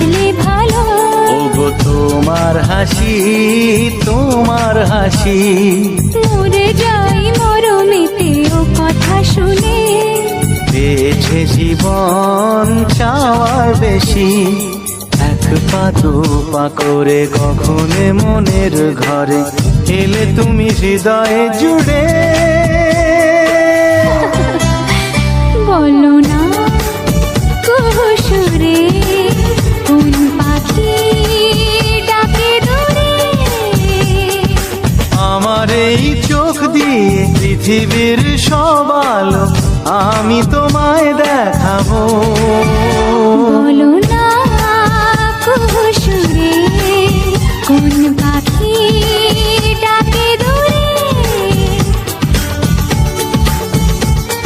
হাসলে ভালো। ওগো তোমার হাসি, তোমার হাসি, মরে যাই মরমেতে ও কথা শুনে। পেয়েছে জীবন চাওয়ার বেশি, এক পা দু পা করে কখনো মনের ঘরে এলে তুমি হৃদয়ে জুড়ে। বলো না কুহুসুরে কোন পাখি ডাকে দূরে। আমার এই চোখ দিয়ে পৃথিবীর সব আলো আমি তোমায় দেখাবো।